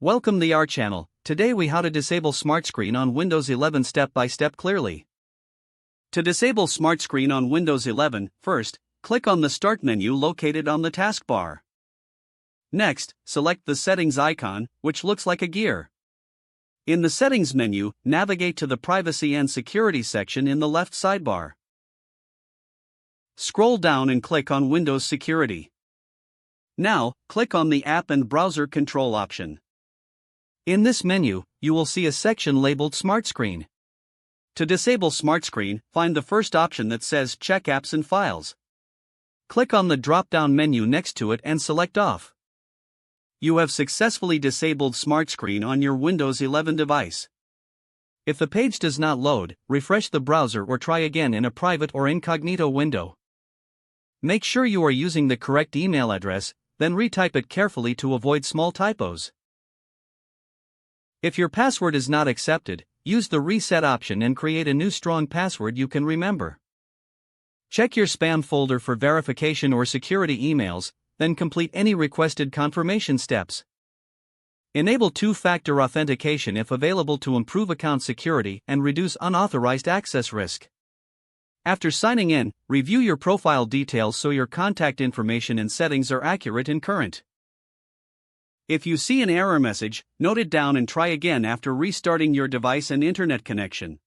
Welcome to our channel. Today we how to disable SmartScreen on Windows 11 step by step clearly. To disable SmartScreen on Windows 11, first, click on the Start menu located on the taskbar. Next, select the Settings icon, which looks like a gear. In the Settings menu, navigate to the Privacy and Security section in the left sidebar. Scroll down and click on Windows Security. Now, click on the App and Browser Control option. In this menu, you will see a section labeled SmartScreen. To disable SmartScreen, find the first option that says Check Apps and Files. Click on the drop-down menu next to it and select Off. You have successfully disabled SmartScreen on your Windows 11 device. If the page does not load, refresh the browser or try again in a private or incognito window. Make sure you are using the correct email address, then retype it carefully to avoid small typos. If your password is not accepted, use the Reset option and create a new strong password you can remember. Check your spam folder for verification or security emails, then complete any requested confirmation steps. Enable two-factor authentication if available to improve account security and reduce unauthorized access risk. After signing in, review your profile details so your contact information and settings are accurate and current. If you see an error message, note it down and try again after restarting your device and internet connection.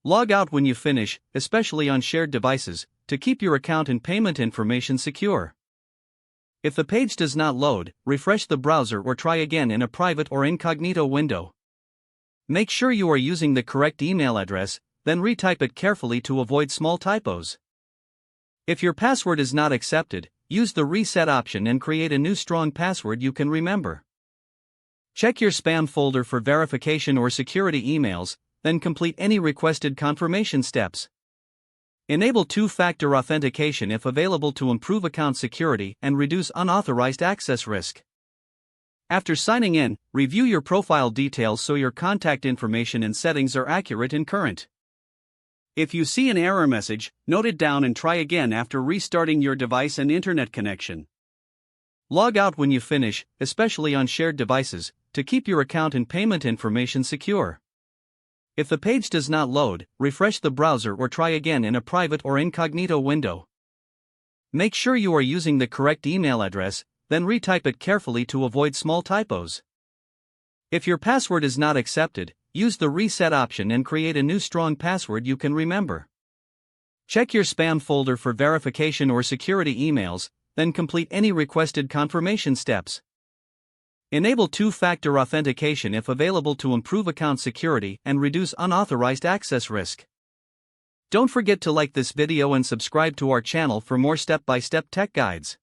Log out when you finish, especially on shared devices, to keep your account and payment information secure. If the page does not load, refresh the browser or try again in a private or incognito window. Make sure you are using the correct email address, then retype it carefully to avoid small typos. If your password is not accepted, use the Reset option and create a new strong password you can remember. Check your spam folder for verification or security emails, then complete any requested confirmation steps. Enable two-factor authentication if available to improve account security and reduce unauthorized access risk. After signing in, review your profile details so your contact information and settings are accurate and current. If you see an error message, note it down and try again after restarting your device and internet connection. Log out when you finish, especially on shared devices, to keep your account and payment information secure. If the page does not load, refresh the browser or try again in a private or incognito window. Make sure you are using the correct email address, then retype it carefully to avoid small typos. If your password is not accepted, use the Reset option and create a new strong password you can remember. Check your spam folder for verification or security emails, then complete any requested confirmation steps. Enable two-factor authentication if available to improve account security and reduce unauthorized access risk. Don't forget to like this video and subscribe to our channel for more step-by-step tech guides.